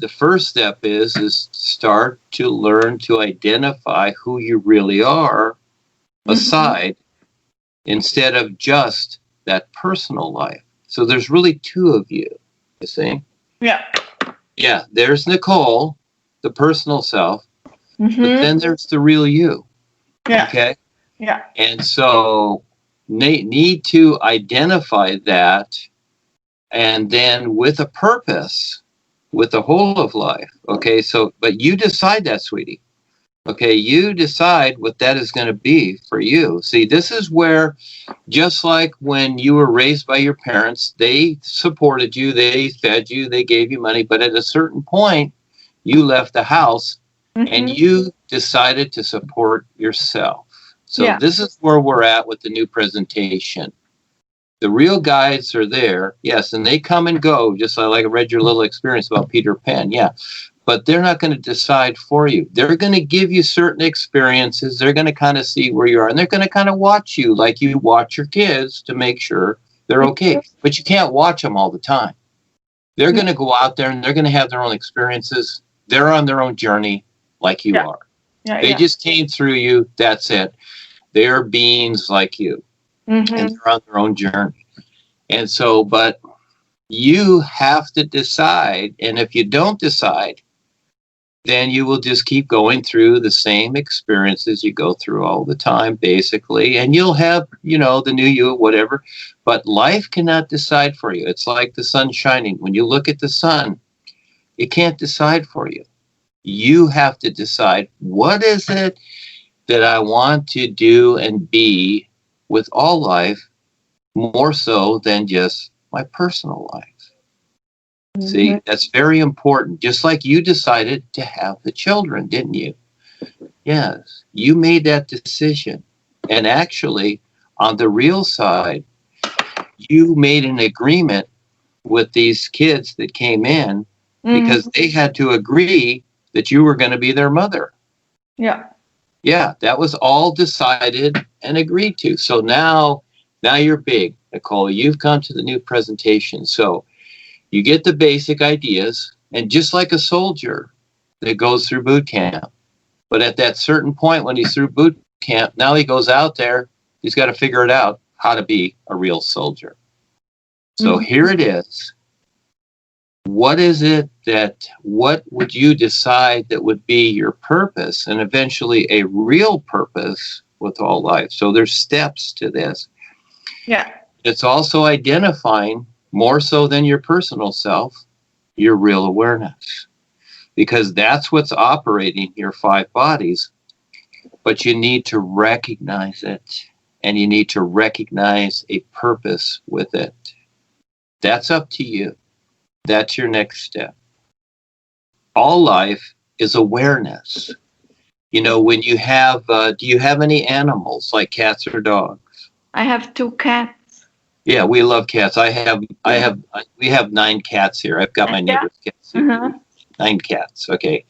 the first step is start to learn to identify who you really are aside, instead of just that personal life. So there's really two of you, you see? Yeah. Yeah, there's Nicole, the personal self, but then there's the real you. Yeah. Okay? Yeah. And so need to identify that, and then with a purpose, with the whole of life. Okay, so, but you decide that, sweetie. Okay, you decide what that is going to be for you. See, this is where, just like when you were raised by your parents, they supported you, they fed you, they gave you money, but at a certain point, you left the house and you decided to support yourself. So this is where we're at with the new presentation. The real guides are there, yes, and they come and go, just like I read your little experience about Peter Pan, yeah. But they're not going to decide for you. They're going to give you certain experiences. They're going to kind of see where you are, and they're going to kind of watch you like you watch your kids to make sure they're okay. But you can't watch them all the time. They're going to go out there and they're going to have their own experiences. They're on their own journey like you are. They just came through you. That's it. They're beings like you, and they're on their own journey. And so, but you have to decide. And if you don't decide, then you will just keep going through the same experiences you go through all the time, basically. And you'll have, you know, the new you, whatever. But life cannot decide for you. It's like the sun shining. When you look at the sun, it can't decide for you. You have to decide, what is it that I want to do and be with all life, more so than just my personal life. See, that's very important. Just like you decided to have the children, didn't you? Yes, you made that decision. And actually, on the real side, you made an agreement with these kids that came in because they had to agree that you were going to be their mother. Yeah. Yeah, that was all decided and agreed to. So now you're big, Nicole. You've come to the new presentation. So you get the basic ideas, and just like a soldier that goes through boot camp, but at that certain point when he's through boot camp, now he goes out there, he's got to figure it out how to be a real soldier. So here it is. What is it what would you decide that would be your purpose, and eventually a real purpose with all life? So there's steps to this. Yeah. It's also identifying, more so than your personal self, your real awareness, because that's what's operating your five bodies. But you need to recognize it, and you need to recognize a purpose with it. That's up to you. That's your next step. All life is awareness. You know, when you have, do you have any animals like cats or dogs? I have 2 cats. Yeah, we love cats. We have 9 cats here. I've got my neighbor's cats here. 9 cats. Okay.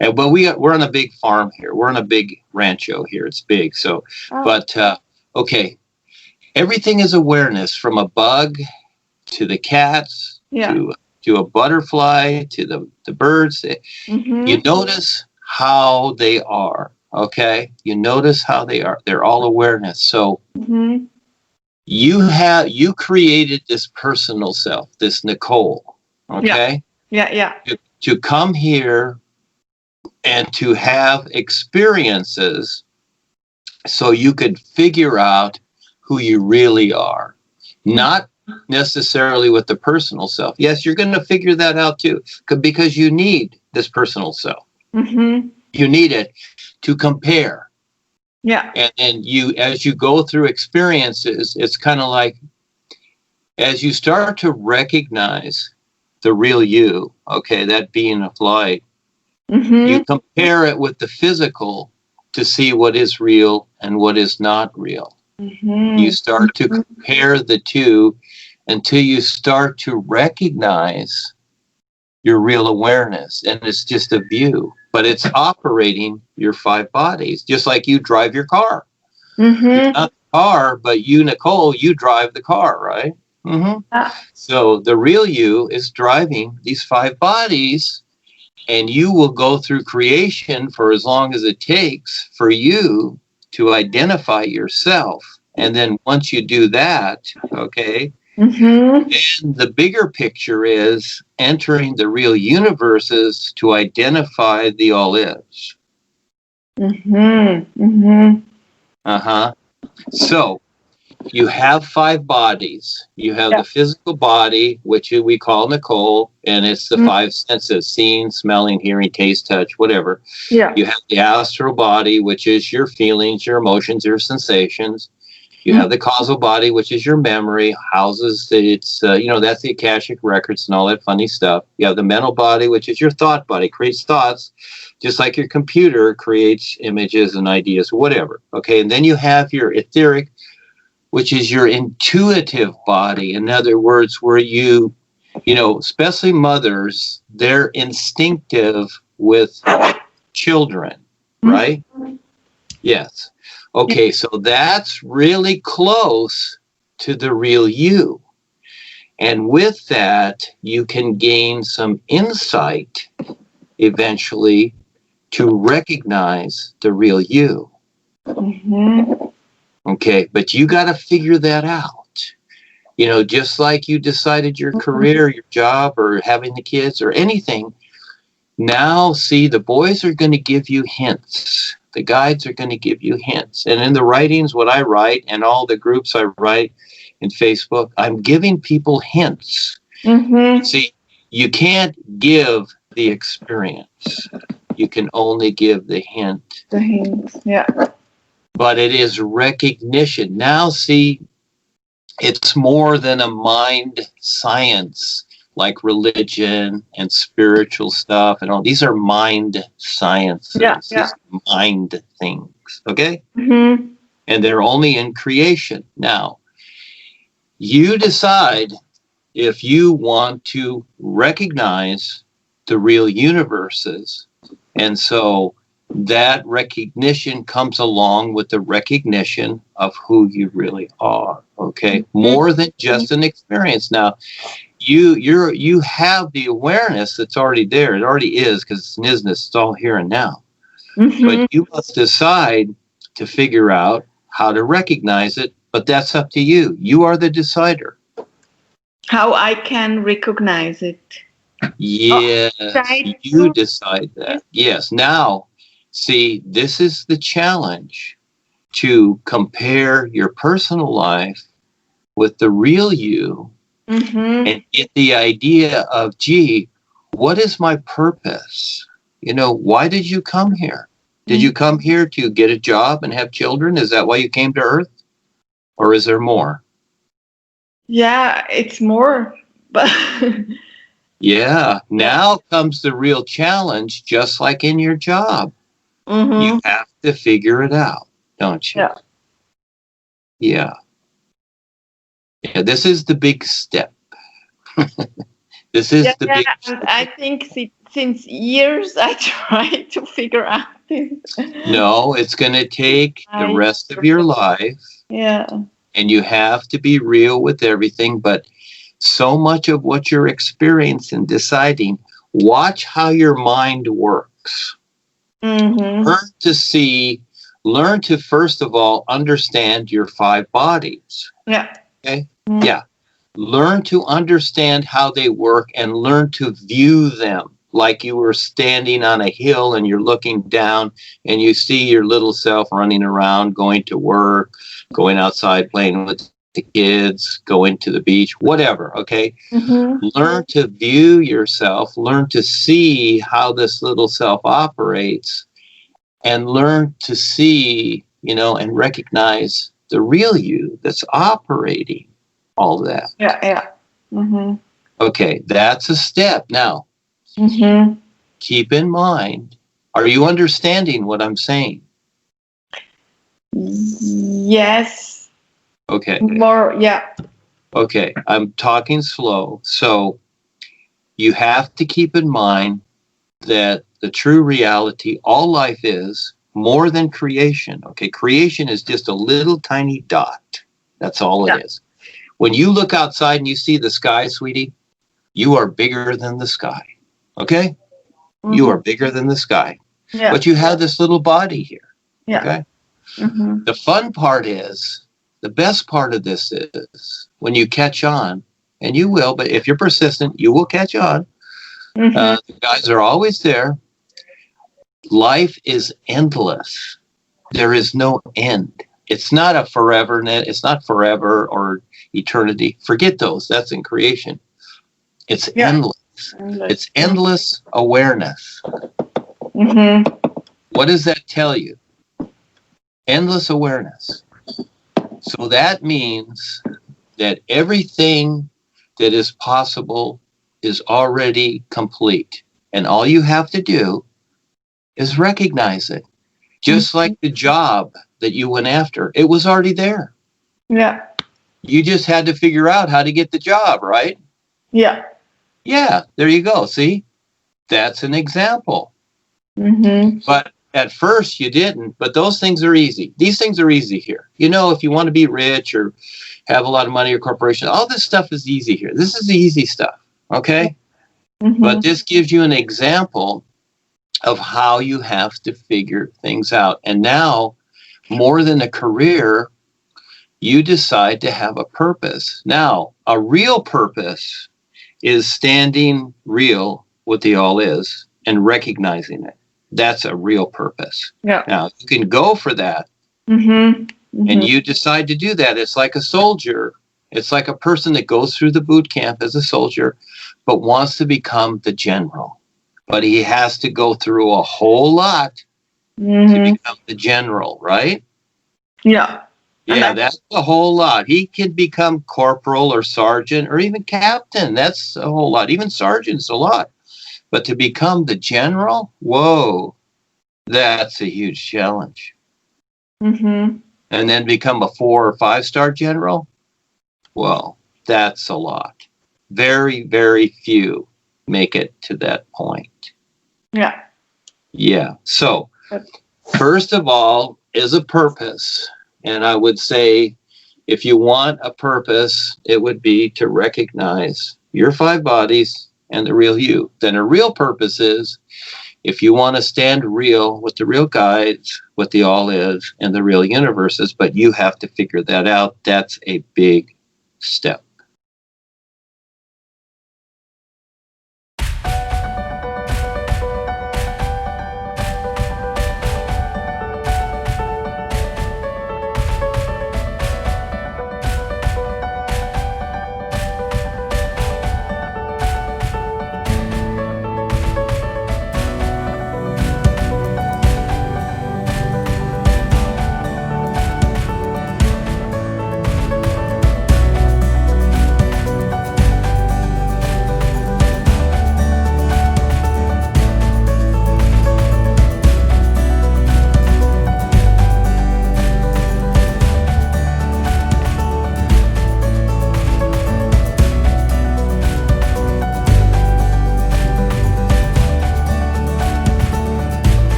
And, but we're on a big farm here. We're on a big rancho here. It's big. So, but, okay. Everything is awareness, from a bug to the cats, to a butterfly, to the birds. You notice how they are. Okay. You notice how they are. They're all awareness. So, you created this personal self, this Nicole, okay? Yeah. To come here and to have experiences so you could figure out who you really are. Not necessarily with the personal self. Yes, you're going to figure that out too, because you need this personal self. You need it to compare. Yeah. And you, as you go through experiences, it's kind of like, as you start to recognize the real you, okay, that being of light, you compare it with the physical to see what is real and what is not real. You start to compare the two until you start to recognize your real awareness. And it's just a view, but it's operating your 5 bodies, just like you drive your car. It's not the car, but you, Nicole, you drive the car, right? So the real you is driving these 5 bodies, And you will go through creation for as long as it takes for you to identify yourself. And then once you do that, okay, then the bigger picture is entering the real universes to identify the all-is. So you have 5 bodies. You have the physical body, which we call Nicole, and it's the 5 senses: seeing, smelling, hearing, taste, touch, whatever. You have the astral body, which is your feelings, your emotions, your sensations. You have the causal body, which is your memory, houses it's, that's the Akashic records and all that funny stuff. You have the mental body, which is your thought body, creates thoughts, just like your computer creates images and ideas, whatever. Okay, and then you have your etheric, which is your intuitive body. In other words, where you especially mothers, they're instinctive with children, right? Yes. Okay, so that's really close to the real you. And with that, you can gain some insight eventually to recognize the real you. Okay, but you got to figure that out. Just like you decided your career, your job, or having the kids or anything. Now, see, the boys are going to give you hints. The guides are going to give you hints. And in the writings, what I write and all the groups I write in Facebook, I'm giving people hints. See, you can't give the experience. You can only give the hint. The hints, yeah. But it is recognition. Now, see, it's more than a mind science like religion and spiritual stuff and all. These are mind sciences. These are mind things, okay? And they're only in creation. Now, you decide if you want to recognize the real universes. And so that recognition comes along with the recognition of who you really are, okay? More than just an experience. Now, you have the awareness that's already there. It already is, because it's an isness. It's all here and now. But you must decide to figure out how to recognize it. But that's up to you. You are the decider. How I can recognize it. Yes, you decide that. Yes. Now, see, this is the challenge, to compare your personal life with the real you. And get the idea of, gee, what is my purpose? Why did you come here? Did you come here to get a job and have children? Is that why you came to Earth? Or is there more? Yeah, it's more. But yeah, now comes the real challenge, just like in your job. You have to figure it out, don't you? Yeah. Yeah, this is the big step. This is the big step. I think since years I tried to figure out this. No, it's going to take the rest of your life. Yeah. And you have to be real with everything. But so much of what you're experiencing and deciding, watch how your mind works. Learn to first of all understand your 5 bodies. Yeah. Okay. Yeah. Learn to understand how they work and learn to view them like you were standing on a hill and you're looking down and you see your little self running around, going to work, going outside, playing with the kids, going to the beach, whatever. Okay. Learn to view yourself, learn to see how this little self operates, and learn to see, and recognize the real you that's operating all that. Yeah. Okay, that's a step. Now, keep in mind, are you understanding what I'm saying? Yes. Okay. More, yeah. Okay, I'm talking slow. So you have to keep in mind that the true reality, all life is more than creation. Okay, creation is just a little tiny dot. That's all it is. When you look outside and you see the sky, sweetie, you are bigger than the sky. Okay? You are bigger than the sky. Yeah. But you have this little body here. Yeah. Okay. The fun part is, the best part of this is when you catch on, and you will, but if you're persistent, you will catch on. The guys are always there. Life is endless. There is no end. It's not a forever net. It's not forever or eternity. Forget those. That's in creation. It's endless. It's endless awareness. What does that tell you? Endless awareness. So that means that everything that is possible is already complete. And all you have to do is recognize it. Just like the job that you went after, it was already there. Yeah. You just had to figure out how to get the job, right? Yeah. Yeah, there you go. See, that's an example. But at first you didn't, but those things are easy. These things are easy here. You know, if you want to be rich or have a lot of money or corporation, all this stuff is easy here. This is the easy stuff, okay? But this gives you an example of how you have to figure things out. And now, more than a career, you decide to have a purpose. Now, a real purpose is standing real with the all is and recognizing it. That's a real purpose. Yeah. Now, you can go for that, and you decide to do that. It's like a soldier. It's like a person that goes through the boot camp as a soldier, but wants to become the general. But he has to go through a whole lot to become the general, right? Yeah. Yeah, that's a whole lot. He can become corporal or sergeant or even captain. That's a whole lot. Even sergeant's a lot. But to become the general, whoa, that's a huge challenge. And then become a 4- or 5-star general, well, that's a lot. Very, very few make it to that point. Yeah. Yeah. So, first of all, is a purpose. And I would say, if you want a purpose, it would be to recognize your 5 bodies and the real you. Then a real purpose is, if you want to stand real with the real guides, what the all is, and the real universes, but you have to figure that out. That's a big step.